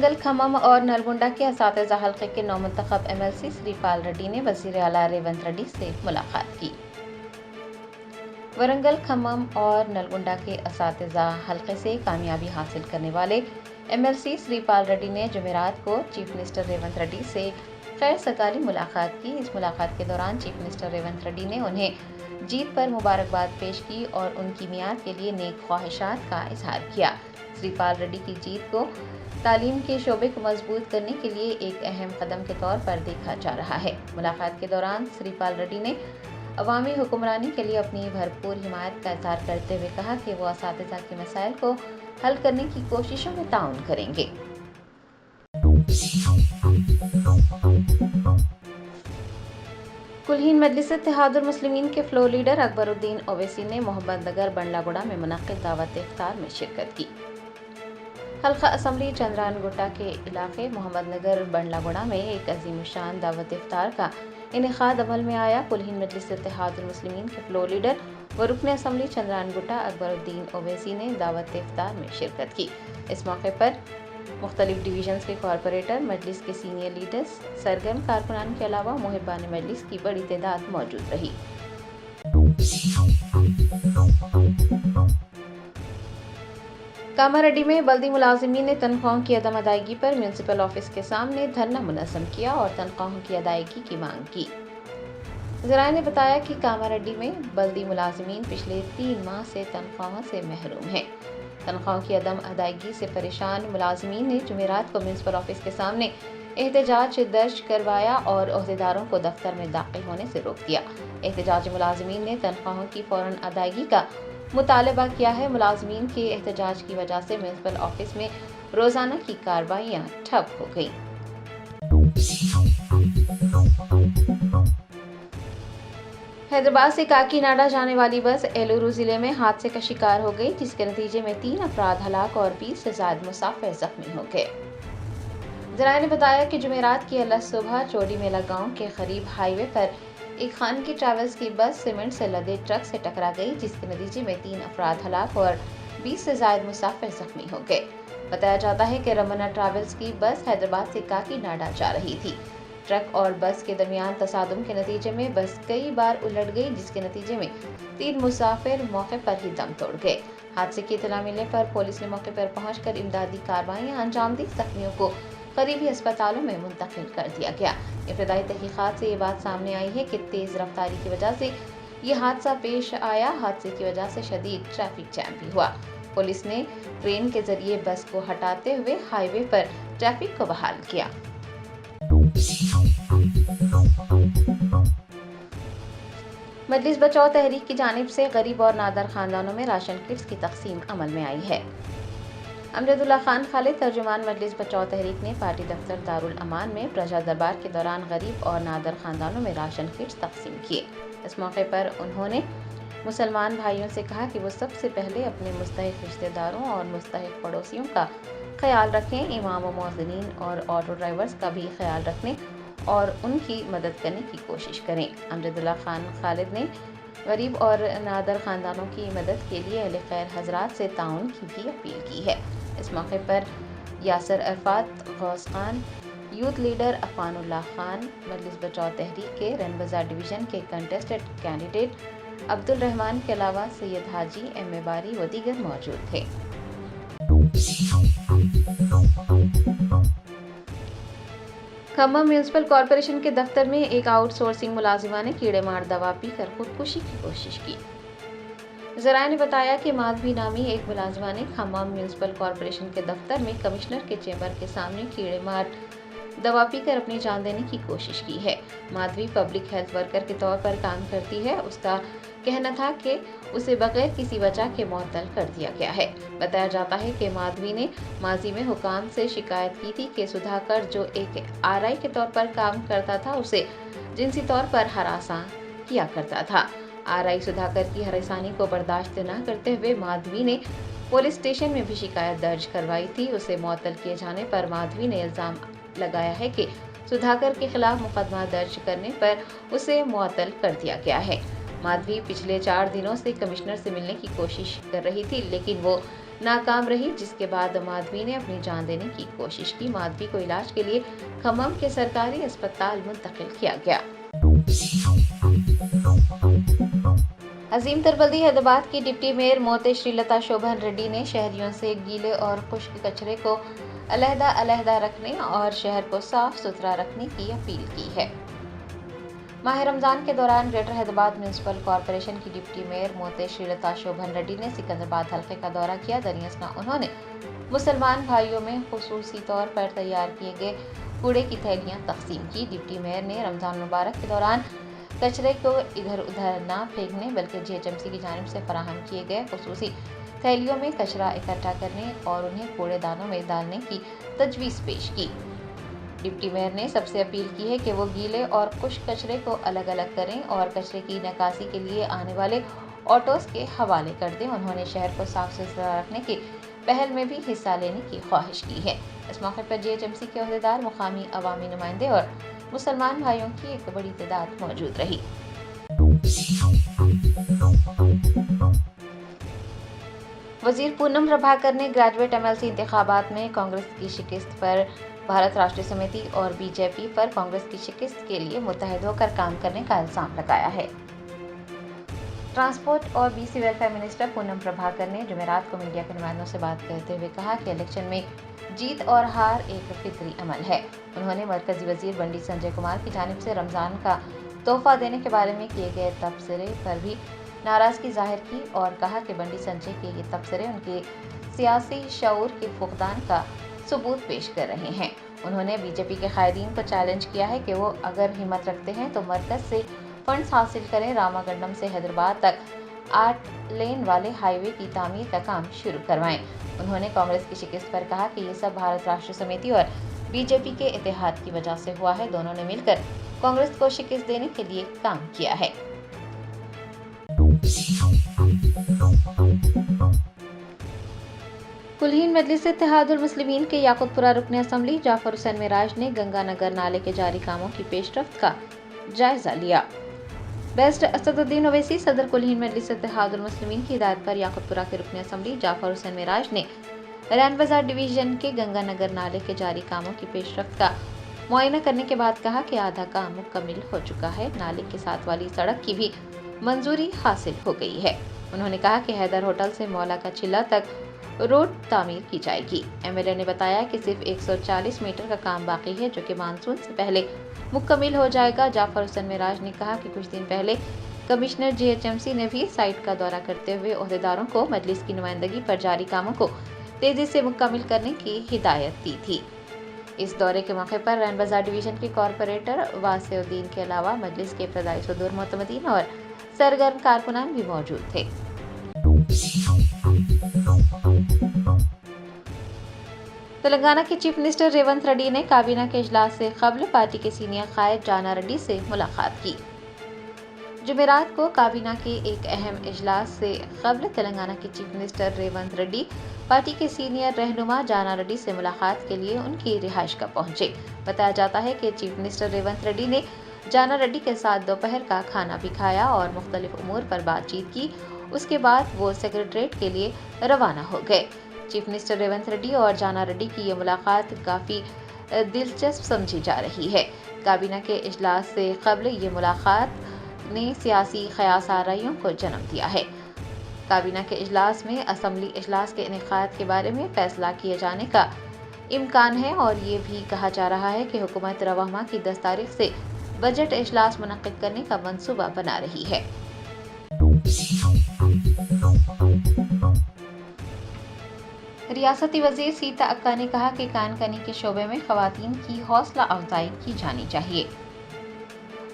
ورنگل کھمم اور نلگنڈا کے اساتذہ حلقے کے نومنتخب MLC سری پال ریڈی نے وزیر اعلیٰ ریونت ریڈی سے ملاقات کی۔ ورنگل کھمم اور نلگنڈا کے اساتذہ حلقے سے کامیابی حاصل کرنے والے MLC سری پال ریڈی نے جمعرات کو چیف منسٹر ریونت ریڈی سے خیر سگالی ملاقات کی۔ اس ملاقات کے دوران چیف منسٹر ریونت ریڈی نے انہیں جیت پر مبارکباد پیش کی اور ان کی میعاد کے لیے نیک خواہشات کا اظہار کیا۔ سری پال ریڈی کی جیت کو تعلیم کے شعبے کو مضبوط کرنے کے لیے ایک اہم قدم کے طور پر دیکھا جا رہا ہے۔ ملاقات کے دوران سری پال ریڈی نے عوامی حکمرانی کے لیے اپنی بھرپور حمایت کا اظہار کرتے ہوئے کہا کہ وہ اساتذہ کے مسائل کو حل کرنے کی کوششوں میں تعاون کریں گے۔ کل ہند مجلس اتحاد المسلمین کے فلور لیڈر اکبر الدین اویسی نے محمد نگر بنڈلا گوڑا میں منعقد دعوت افطار میں شرکت کی۔ حلقہ اسمبلی چندران گٹا کے علاقے محمد نگر بنڈلا گوڑا میں ایک عظیم الشان دعوت افطار کا انعقاد عمل میں آیا۔ کل ہند مجلس اتحاد المسلمین کے فلور لیڈر و رکن اسمبلی چندران گٹا اکبر الدین اویسی نے دعوت افطار میں شرکت کی۔ اس موقع پر مختلف ڈویژنز کے کارپوریٹر، مجلس کے سینئر لیڈرز، سرگرم کارکنان کے علاوہ محبان مجلس کی بڑی تعداد موجود رہی۔ کاماریڈی میں بلدی ملازمین نے تنخواہوں کی عدم ادائیگی پر میونسپل آفس کے سامنے دھرنا منظم کیا اور تنخواہوں کی ادائیگی کی مانگ کی۔ ذرائع نے بتایا کہ کاماریڈی میں بلدی ملازمین پچھلے 3 ماہ سے تنخواہوں سے محروم ہیں۔ تنخواہوں کی عدم ادائیگی سے پریشان ملازمین نے جمعرات کو میونسپل آفس کے سامنے احتجاج درج کروایا اور عہدیداروں کو دفتر میں داخل ہونے سے روک دیا۔ احتجاجی ملازمین نے تنخواہوں کی فوراً ادائیگی کا مطالبہ کیا ہے۔ ملازمین کے احتجاج کی وجہ سے میونسپل آفس میں روزانہ کی کارروائیاں ٹھپ ہو گئیں۔ حیدرآباد سے کاکی ناڈا جانے والی بس ایلورو ضلع میں حادثے کا شکار ہو گئی، جس کے نتیجے میں 3 افراد ہلاک اور 20 سے زائد مسافر زخمی ہو گئے۔ ذرائع نے بتایا کہ جمعرات کی الگ صبح چوڑی میلہ گاؤں کے قریب ہائی وے پر ایک خانگی ٹریولز کی بس سیمنٹ سے لدے ٹرک سے ٹکرا گئی، جس کے نتیجے میں 3 افراد ہلاک اور 20 سے زائد مسافر زخمی ہو گئے۔ بتایا جاتا ہے کہ رمنا ٹریولز کی بس حیدرآباد سے کاکی ناڈا جا رہی تھی۔ ٹرک اور بس کے درمیان تصادم کے نتیجے میں بس کئی بار الٹ گئی، جس کے نتیجے میں 3 مسافر موقع پر ہی دم توڑ گئے۔ حادثے کی اطلاع ملنے پر پولیس نے موقع پر پہنچ کر امدادی کارروائیاں انجام دی۔ زخمیوں کو قریبی اسپتالوں میں منتقل کر دیا گیا۔ ابتدائی تحقیقات سے یہ بات سامنے آئی ہے کہ تیز رفتاری کی وجہ سے یہ حادثہ پیش آیا۔ حادثے کی وجہ سے شدید ٹریفک جام بھی ہوا۔ پولیس نے کرین کے ذریعے بس کو ہٹاتے ہوئے ہائی وے پر ٹریفک کو بحال کیا۔ مجلس بچاؤ تحریک کی جانب سے غریب اور نادر خاندانوں میں راشن کٹس کی تقسیم عمل میں آئی ہے۔ امجد اللہ خان خالد، ترجمان مجلس بچاؤ تحریک نے پارٹی دفتر دارالامان میں پرجا دربار کے دوران غریب اور نادر خاندانوں میں راشن کٹس تقسیم کیے۔ اس موقع پر انہوں نے مسلمان بھائیوں سے کہا کہ وہ سب سے پہلے اپنے مستحق رشتہ داروں اور مستحق پڑوسیوں کا خیال رکھیں، امام و مؤذنین اور آٹو ڈرائیورز کا بھی خیال رکھنے اور ان کی مدد کرنے کی کوشش کریں۔ امجد اللہ خان خالد نے غریب اور نادر خاندانوں کی مدد کے لیے اہل خیر حضرات سے تعاون کی بھی اپیل کی ہے۔ اس موقع پر یاسر عرفات، غوث خان، یوتھ لیڈر عفان اللہ خان، مجلس بچاؤ تحریک کے رن بازار ڈویژن کے کنٹسٹڈ کینڈیڈیٹ عبد الرحمان کے علاوہ سید حاجی ایم باری و دیگر موجود تھے۔ کھمم میونسپل کارپوریشن کے دفتر میں ایک آؤٹ سورسنگ ملازمہ نے کیڑے مار دوا پی کر خودکشی کی کوشش کی۔ ذرائع نے بتایا کہ مادھوی نامی ایک ملازمہ نے کھمم میونسپل کارپوریشن کے دفتر میں کمشنر کے چیمبر کے سامنے کیڑے مار دوا پی کر اپنی جان دینے کی کوشش کی ہے۔ مادھوی پبلک ہیلتھ ورکر کے طور پر کام کرتی ہے۔ اس کا کہنا تھا کہ اسے بغیر کسی وجہ کے معطل کر دیا گیا ہے۔ بتایا جاتا ہے کہ مادھوی نے ماضی میں حکام سے شکایت کی تھی کہ سدھاکر، جو ایک RI کے طور پر کام کرتا تھا، اسے جنسی طور پر ہراساں کیا کرتا تھا۔ RI سدھاکر کی ہراسانی کو برداشت نہ کرتے ہوئے مادھوی نے پولیس اسٹیشن میں بھی شکایت درج کروائی تھی۔ اسے معطل کیے جانے پر مادھوی نے الزام لگایا ہے کہ سدھاکر کے خلاف مقدمہ درج کرنے پر اسے معطل کر دیا گیا ہے۔ مادھوی پچھلے 4 دنوں سے کمشنر سے ملنے کی کوشش کر رہی تھی، لیکن وہ ناکام رہی، جس کے بعد مادھوی نے اپنی جان دینے کی کوشش کی۔ مادھوی کو علاج کے لیے کھمم کے سرکاری اسپتال منتقل کیا گیا۔ عظیم تر بلدی حیدرآباد کی ڈپٹی میئر موتے شری لتا شوبھن ریڈی نے شہریوں سے گیلے اور خشک کچرے کو علیحدہ علیحدہ رکھنے اور شہر کو صاف ستھرا رکھنے کی اپیل کی ہے۔ ماہ رمضان کے دوران گریٹر حیدرآباد میونسپل کارپوریشن کی ڈپٹی میئر موتے شری لتا شوبھن ریڈی نے سکندرآباد حلقے کا دورہ کیا۔ دریں اثنا انہوں نے مسلمان بھائیوں میں خصوصی طور پر تیار کیے گئے کوڑے کی تھیلیاں تقسیم کی۔ ڈپٹی میئر نے رمضان المبارک کے دوران کچرے کو ادھر ادھر نہ پھینکنے بلکہ جی ایچ ایم سی کی جانب سے فراہم کیے گئے خصوصی تھیلیوں میں کچرا اکٹھا کرنے اور انہیں کوڑے دانوں میں ڈالنے کی تجویز پیش کی۔ ڈپٹی میئر نے سب سے اپیل کی ہے کہ وہ گیلے اور خشک کچرے کو الگ الگ کریں اور کچرے کی نکاسی کے لیے آنے والے آٹوز کے حوالے کر دیں۔ انہوں نے شہر کو صاف ستھرا رکھنے کی پہل میں بھی حصہ لینے کی خواہش کی ہے۔ اس موقع پر جی ایچ ایم سی کے عہدیدار، مقامی عوامی نمائندے اور مسلمان بھائیوں کی ایک بڑی تعداد موجود رہی۔ وزیر پونم پربھاکر نے گریجویٹ ایم ایل سی انتخابات میں کانگریس کی شکست پر بھارت راشٹریہ سمیتی اور بی جے پی پر کانگریس کی شکست کے لیے متحد ہو کر کام کرنے کا الزام لگایا ہے۔ ٹرانسپورٹ اور B C welfare minister Poonam Prabhakar نے جمعرات کو میڈیا کے نمائندوں سے بات کرتے ہوئے کہا کہ الیکشن میں جیت اور ہار ایک فطری عمل ہے۔ انہوں نے مرکزی وزیر بنڈی سنجے کمار کی جانب سے رمضان کا تحفہ دینے کے بارے میں کیے گئے تبصرے پر بھی ناراضگی ظاہر کی اور کہا کہ بنڈی سنجے کے یہ تبصرے ان کے سیاسی شعور کے فقدان کا ثبوت پیش کر رہے ہیں۔ انہوں نے بی جے پی کے قائدین کو چیلنج کیا ہے کہ وہ اگر ہمت رکھتے ہیں تو مرکز سے فنڈز حاصل کریں، راما گنڈم سے حیدرآباد تک 8 لین والے ہائی وے کی تعمیر کا کام شروع کروائیں۔ انہوں نے کانگریس کی شکست پر کہا کہ یہ سب بھارت راشٹریہ سمیتی اور بی جے پی کے اتحاد کی وجہ سے ہوا ہے۔ دونوں نے مل کر کانگریس کو شکست دینے کے لیے کام کیا ہے۔ کلہین مجلس اتحاد المسلمین کے یاقوت پورہ رکن اسمبلی جعفر حسین معراج نے گنگا نگر نالے کے جاری کاموں کی پیش رفت کا جائزہ لیا۔ بیسٹ اسد الدین اویسی صدر کلہین مجلس اتحاد المسلمین کی ہدایت پر یاقوت پورہ کے رکن اسمبلی جعفر حسین معراج نے رین بازار ڈویژن کے گنگا نگر نالے کے جاری کاموں کی پیش رفت کا معائنہ کرنے کے بعد کہا کہ آدھا کام مکمل ہو چکا ہے۔ نالے کے ساتھ والی سڑک کی بھی منظوری حاصل ہو گئی ہے۔ انہوں نے کہا کہ حیدر ہوٹل سے مولا کا چلہ تک روڈ تعمیر کی جائے گی۔ ایم ایل اے نے بتایا کہ صرف 140 میٹر کا کام باقی ہے جو کہ مانسون سے پہلے مکمل ہو جائے گا۔ جعفر حسین معراج نے کہا کہ کچھ دن پہلے commissioner G H M C نے بھی سائٹ کا دورہ کرتے ہوئے عہدیداروں کو مجلس کی نمائندگی پر جاری کاموں کو تیزی سے مکمل کرنے کی ہدایت دی تھی۔ اس دورے کے موقع پر رین بازار ڈویژن کے کارپوریٹر واسع الدین کے علاوہ مجلس کے ابتدائی صدور معتمدین اور سرگرم کارکنان بھی موجود تھے۔ تلنگانہ کے چیف منسٹر ریونت ریڈی نے کابینہ کے اجلاس سے قبل پارٹی کے سینئر قائد جانا ریڈی سے ملاقات کی۔ جمعرات کو کابینہ کے ایک اہم اجلاس سے قبل تلنگانہ کے chief minister Revanth Reddy party کے سینئر رہنما جانا ریڈی سے ملاقات کے لیے ان کی رہائش گاہ پہنچے۔ بتایا جاتا ہے کہ چیف منسٹر ریونت ریڈی نے جانا ریڈی کے ساتھ دوپہر کا کھانا بھی کھایا اور مختلف امور پر بات چیت کی۔ اس کے بعد وہ سیکریٹریٹ کے لیے روانہ ہو گئے۔ چیف منسٹر ریونت ریڈی اور جانا ریڈی کی یہ ملاقات کافی دلچسپ سمجھی جا رہی ہے۔ کابینہ کے اجلاس سے قبل یہ ملاقات نے سیاسی قیاس آرائیوں کو جنم دیا ہے۔ کابینہ کے اجلاس میں اسمبلی اجلاس کے انعقاد کے بارے میں فیصلہ کیے جانے کا امکان ہے اور یہ بھی کہا جا رہا ہے کہ حکومت رواں کی 10 تاریخ سے بجٹ اجلاس منعقد کرنے کا منصوبہ بنا رہی ہے۔ ریاستی وزیر سیتا اکا نے کہا کہ کان کنی کے شعبے میں خواتین کی حوصلہ افزائی کی جانی چاہیے۔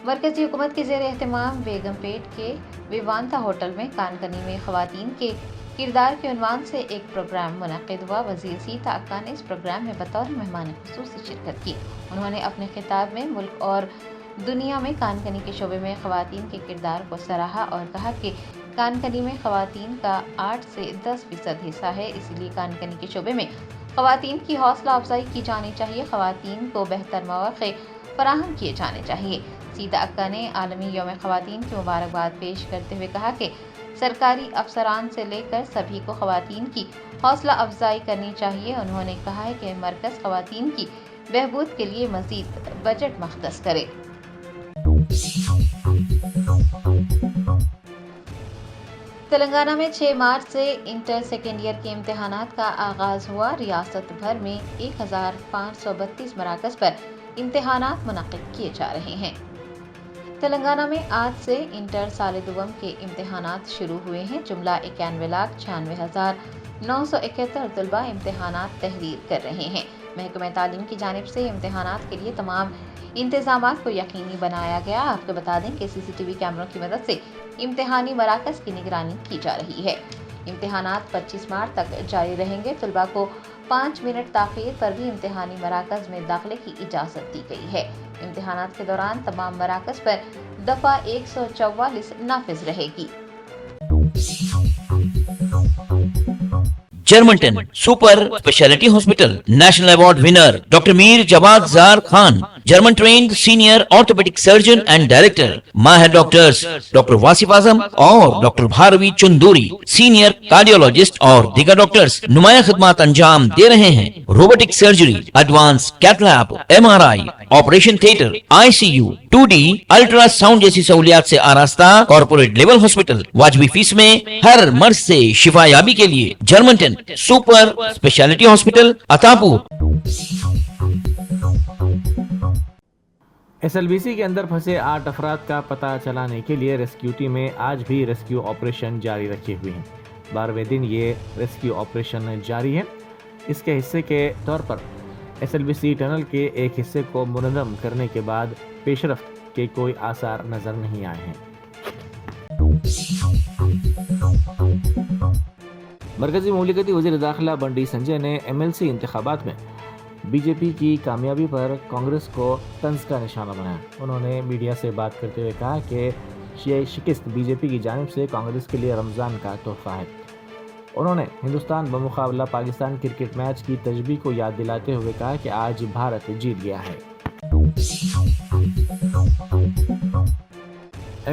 مرکزی حکومت کے زیر اہتمام بیگم پیٹ کے ویوانتا ہوٹل میں کان کنی میں خواتین کے کردار کے عنوان سے ایک پروگرام منعقد ہوا۔ وزیر سیتا اکا نے اس پروگرام میں بطور مہمان خصوصی شرکت کی۔ انہوں نے اپنے خطاب میں ملک اور دنیا میں کان کنی کے شعبے میں خواتین کے کردار کو سراہا اور کہا کہ کان کنی میں خواتین کا 8 سے 10% حصہ ہے، اسی لیے کان کنی کے شعبے میں خواتین کی حوصلہ افزائی کی جانی چاہیے، خواتین کو بہتر مواقع فراہم کیے جانے چاہیے۔ سیتا اکا نے عالمی یوم خواتین کی مبارکباد پیش کرتے ہوئے کہا کہ سرکاری افسران سے لے کر سبھی کو خواتین کی حوصلہ افزائی کرنی چاہیے۔ انہوں نے کہا ہے کہ مرکز خواتین کی بہبود کے لیے مزید بجٹ مختص کرے۔ تلنگانہ میں 6 مارچ سے انٹر سیکنڈ ایئر کے امتحانات کا آغاز ہوا۔ ریاست بھر میں 1532 مراکز پر امتحانات منعقد کیے جا رہے ہیں۔ تلنگانہ میں آج سے انٹر سال دوم کے امتحانات شروع ہوئے ہیں۔ جملہ 91,96,971 طلباء امتحانات تحریر کر رہے ہیں۔ محکمہ تعلیم کی جانب سے امتحانات کے لیے تمام انتظامات کو یقینی بنایا گیا۔ آپ کو بتا دیں کہ CCTV کیمروں کی مدد سے امتحانی مراکز کی نگرانی کی جا رہی ہے۔ امتحانات 25 مارچ تک جاری رہیں گے۔ طلباء کو 5 منٹ تاخیر پر بھی امتحانی مراکز میں داخلے کی اجازت دی گئی ہے۔ امتحانات کے دوران تمام مراکز پر دفعہ 144 نافذ رہے گی۔ Germanten super specialty hospital national award winner doctor Mir Jawad Zar Khan, German trained senior orthopaedic surgeon and director, ماہر ڈاکٹرز ڈاکٹر واصف اعظم اور doctor Bharavi Chanduri, senior cardiologist اور دیگر ڈاکٹرز نمایاں خدمات انجام دے رہے ہیں۔ Robotic surgery, advance cath lab, MRI، operation theatre, ICU، 2D ultrasound جیسی سہولیات سے آراستہ کارپوریٹ لیول ہاسپٹل، واجبی فیس میں ہر مرض سے شفا یابی کے لیے جرمنٹن super specialty hospital Attapur. SLBC کے اندر پھنسے 8 افراد کا پتہ چلانے کے لیے ریسکیو ٹیم میں آج بھی ریسکیو آپریشن جاری رکھے ہوئے ہیں۔ 12ویں دن یہ ریسکیو آپریشن جاری ہے۔ اس کے حصے کے طور پر SLBC ٹنل کے ایک حصے کو منظم کرنے کے بعد پیش رفت کے کوئی آثار نظر نہیں آئے ہیں۔ مرکزی مملکتی وزیر داخلہ بنڈی سنجے نے MLC انتخابات میں BJP کی کامیابی پر کانگریس کو طنز کا نشانہ بنایا۔ انہوں نے میڈیا سے بات کرتے ہوئے کہا کہ یہ شکست BJP کی جانب سے کانگریس کے لیے رمضان کا تحفہ ہے۔ انہوں نے ہندوستان بمقابلہ پاکستان کرکٹ میچ کی تشبیہ کو یاد دلاتے ہوئے کہا کہ آج بھارت جیت گیا ہے۔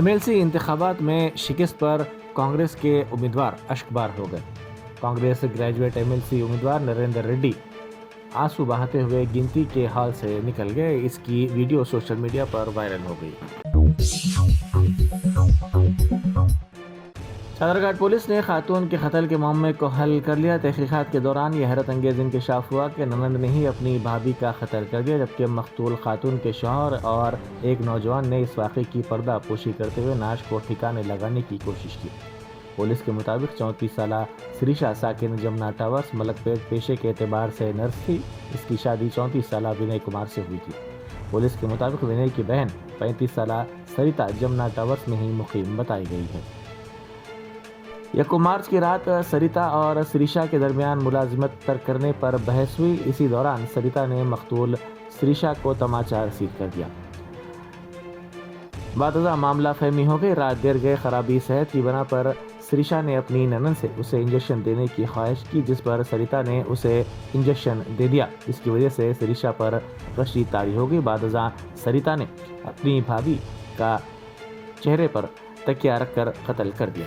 MLC انتخابات میں شکست پر کانگریس کے امیدوار اشکبار ہو گئے۔ کانگریس گریجویٹ MLC امیدوار نریندر ریڈی آنسو بہاتے ہوئے گنتی کے ہال سے نکل گئے۔ اس کی ویڈیو سوشل میڈیا پر وائرل ہو گئی۔ چادرگھاٹ پولیس نے خاتون کے قتل کے معاملے کو حل کر لیا۔ تحقیقات کے دوران یہ حیرت انگیز انکشاف ہوا کہ ننند نے ہی اپنی بھابھی کا قتل کر دیا، جبکہ مقتول خاتون کے شوہر اور ایک نوجوان نے اس واقعے کی پردہ پوشی کرتے ہوئے نعش کو ٹھکانے لگانے کی کوشش کی۔ پولیس کے مطابق 34 سالہ سریشا ساکن جمنا ٹاورس ملک پیٹ پیشے کے اعتبار سے نرس تھی۔ اس کی شادی 34 سالہ ونے کمار سے ہوئی تھی۔ پولیس کے مطابق ونے کی بہن 35 سالہ سریتا جمنا ٹاورس میں ہی مقیم بتائی گئی ہے۔ 1 مارچ کی رات سریتا اور سریشا کے درمیان ملازمت ترک کرنے پر بحث ہوئی۔ اسی دوران سریتا نے مقتول سریشا کو تماچا رسید کر دیا۔ بعد ازاں معاملہ فہمی ہو گئی۔ رات دیر گئے خرابی صحت کی بنا پر سریشا نے اپنی ننند سے اسے انجیکشن دینے کی خواہش کی، جس پر سریتا نے اسے انجیکشن دے دیا۔ اس کی وجہ سے سریشا پر غشی طاری ہو گئی۔ بعد ازاں سریتا نے اپنی بھابھی کا چہرے پر تکیہ رکھ کر قتل کر دیا۔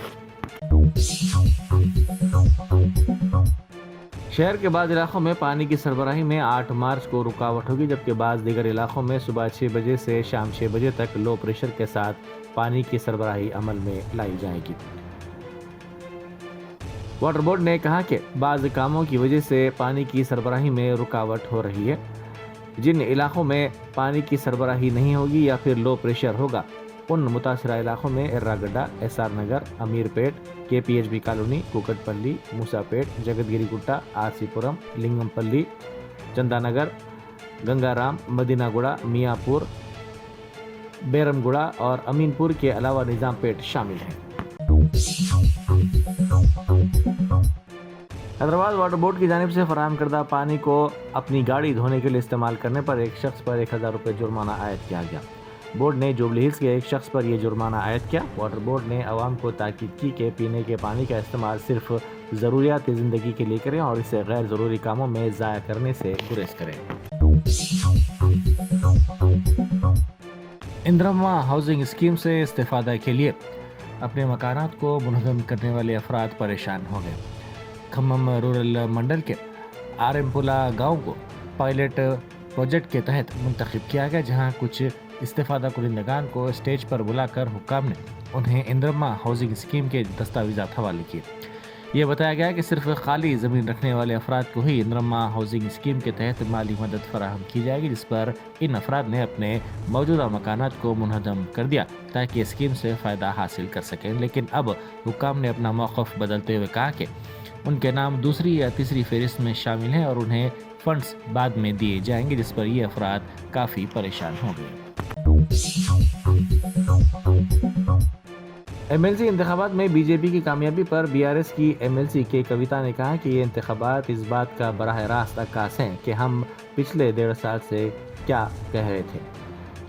شہر کے بعض علاقوں میں پانی کی سربراہی میں 8 مارچ کو رکاوٹ ہوگی، جبکہ بعض دیگر علاقوں میں صبح 6 بجے سے شام 6 بجے تک لو پریشر کے ساتھ پانی کی سربراہی عمل میں لائی جائے گی۔ واٹر بورڈ نے کہا کہ بعض کاموں کی وجہ سے پانی کی سربراہی میں رکاوٹ ہو رہی ہے۔ جن علاقوں میں پانی کی سربراہی نہیں ہوگی یا پھر لو پریشر ہوگا، ان متاثرہ علاقوں میں ارا گڈا، SR نگر، امیر پیٹ، KPHB کالونی، کوکٹ پلی، موسا پیٹ، جگت گیری گٹا، RC پورم، لنگم پلی، چندا نگر، گنگا رام، مدینہ گڑا، میاں پور، بیرم گڑا اور امین پور کے علاوہ نظام پیٹ شامل ہیں۔ حیدرآباد واٹر بورڈ کی جانب سے فراہم کردہ پانی کو اپنی گاڑی دھونے کے لیے استعمال کرنے پر ایک شخص پر 1000 روپے جرمانہ عائد کیا گیا۔ بورڈ نے جوبلی ہلز کے ایک شخص پر یہ جرمانہ عائد کیا۔ واٹر بورڈ نے عوام کو تاکید کی کہ پینے کے پانی کا استعمال صرف ضروریات زندگی کے لیے کریں اور اسے غیر ضروری کاموں میں ضائع کرنے سے گریز کریں۔ اندرما ہاؤسنگ اسکیم سے استفادہ کے لیے اپنے مکانات کو منہدم کرنے والے افراد پریشان ہو گئے۔ کھمم رورل منڈل کے آرمپولا گاؤں کو پائلٹ پروجیکٹ کے تحت منتخب کیا گیا، جہاں کچھ استفادہ کنندگان کو اسٹیج پر بلا کر حکام نے انہیں اندرما ہاؤسنگ اسکیم کے دستاویزات حوالے کیے۔ یہ بتایا گیا کہ صرف خالی زمین رکھنے والے افراد کو ہی اندرما ہاؤسنگ اسکیم کے تحت مالی مدد فراہم کی جائے گی، جس پر ان افراد نے اپنے موجودہ مکانات کو منہدم کر دیا تاکہ اسکیم سے فائدہ حاصل کر سکیں۔ لیکن اب حکام نے اپنا موقف بدلتے ہوئے کہا کہ ان کے نام دوسری یا تیسری فہرست میں شامل ہیں اور انہیں فنڈز بعد میں دیے جائیں گے، جس پر یہ افراد کافی پریشان ہو گئے۔ ایم ایل سی انتخابات میں بی جے پی کی کامیابی پر بی آر ایس کی ایم ایل سی کے کویتا نے کہا کہ یہ انتخابات اس بات کا براہ راست عکاس ہیں کہ ہم پچھلے 1.5 سال سے کیا کہہ رہے تھے۔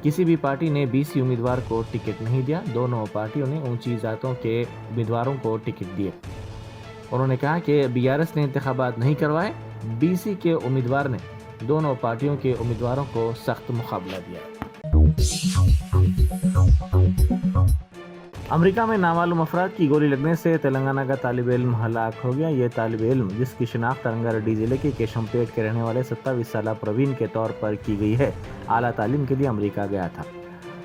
کسی بھی پارٹی نے بی سی امیدوار کو ٹکٹ نہیں دیا، دونوں پارٹیوں نے اونچی ذاتوں کے امیدواروں کو ٹکٹ دیے۔ انہوں نے کہا کہ بی آر ایس نے انتخابات نہیں کروائے، بی سی کے امیدوار نے دونوں پارٹیوں کے امیدواروں کو سخت مقابلہ دیا۔ امریکہ میں نامعلوم افراد کی گولی لگنے سے تلنگانہ کا طالب علم ہلاک ہو گیا۔ یہ طالب علم، جس کی شناخت رنگا ریڈی ضلع کے کیشم پیٹ کے رہنے والے 27 سالہ پروین کے طور پر کی گئی ہے، اعلیٰ تعلیم کے لیے امریکہ گیا تھا۔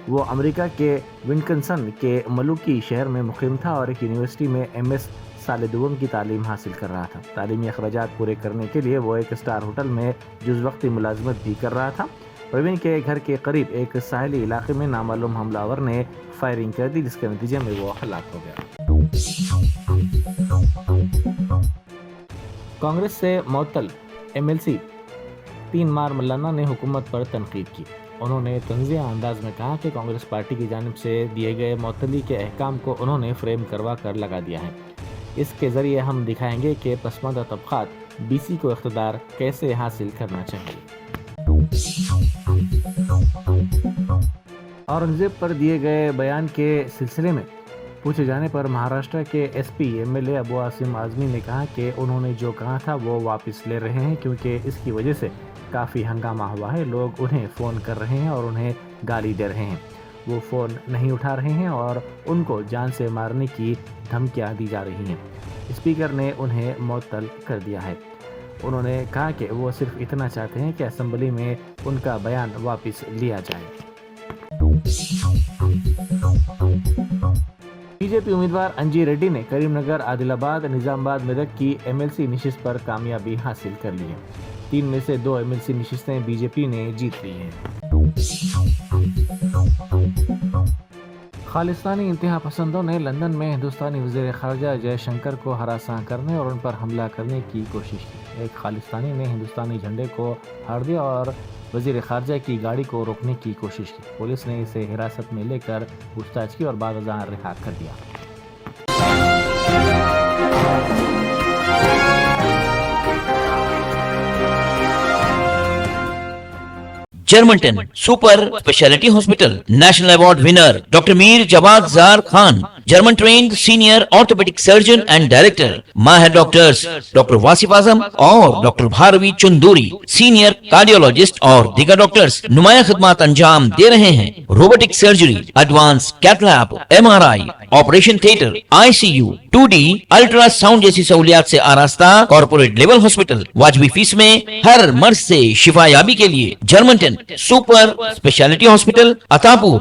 وہ امریکہ کے ونکنسن کے ملوکی شہر میں مقیم تھا اور ایک یونیورسٹی میں ایم ایس سال دوم کی تعلیم حاصل کر رہا تھا۔ تعلیمی اخراجات پورے کرنے کے لیے وہ ایک اسٹار ہوٹل میں جز وقتی ملازمت بھی کر رہا تھا۔ پروین کے گھر کے قریب ایک ساحلی علاقے میں نامعلوم حملہ آور نے فائرنگ کر دی، جس کے نتیجے میں وہ ہلاک ہو گیا۔ کانگریس سے معطل ایم ایل سی تین مار ملانا نے حکومت پر تنقید کی۔ انہوں نے طنزیہ انداز میں کہا کہ کانگریس پارٹی کی جانب سے دیے گئے معطلی کے احکام کو انہوں نے فریم کروا کر لگا دیا ہے۔ اس کے ذریعے ہم دکھائیں گے کہ پسماندہ طبقات بی سی کو اقتدار کیسے حاصل کرنا چاہیے۔ اورنگزیب پر دیے گئے بیان کے سلسلے میں پوچھے جانے پر مہاراشٹر کے S P M L A Abu Asim Azmi نے کہا کہ انہوں نے جو کہا تھا وہ واپس لے رہے ہیں، کیونکہ اس کی وجہ سے کافی ہنگامہ ہوا ہے۔ لوگ انہیں فون کر رہے ہیں اور انہیں گالی دے رہے ہیں، وہ فون نہیں اٹھا رہے ہیں اور ان کو جان سے مارنے کی دھمکیاں دی جا رہی ہیں۔ اسپیکر نے انہیں معطل کر دیا ہے۔ انہوں نے کہا کہ وہ صرف اتنا چاہتے ہیں کہ اسمبلی میں ان کا بیان واپس لیا جائے۔ بی جے پی امیدوار انجی ریڈی نے کریم نگر، عادل آباد، نظام آباد، میدک کی ایم ایل سی نشست پر کامیابی حاصل کر لی ہے۔ 3 میں سے 2 ایم ایل سی نشستیں بی جے پی نے جیت لی ہیں۔ خالصتانی انتہا پسندوں نے لندن میں ہندوستانی وزیر خارجہ جے شنکر کو ہراساں کرنے اور ان پر حملہ کرنے کی کوشش کی۔ ایک خالصتانی نے ہندوستانی جھنڈے کو پھاڑ دیا اور وزیر خارجہ کی گاڑی کو روکنے کی کوشش کی۔ پولیس نے اسے حراست میں لے کر پوچھ تاچھ کی اور بعد ازاں رہا کر دیا۔ Germanten super specialty hospital national award winner doctor Mir Jawad Zar Khan, German trained senior orthopaedic surgeon and director, ماہر ڈاکٹرز ڈاکٹر واصف اعظم اور doctor Bharavi Chanduri, senior cardiologist اور دیگر ڈاکٹرز نمایاں خدمات انجام دے رہے ہیں۔ Robotic surgery, advance cath lab, M R I, operation theatre, I C U, 2D ultrasound جیسی سہولیات سے آراستہ کارپوریٹ لیول ہاسپٹل، واجبی فیس میں ہر مرض سے شفا یابی کے لیے جرمنٹن سپر اسپیشلٹی ہاسپٹل، عطا پور،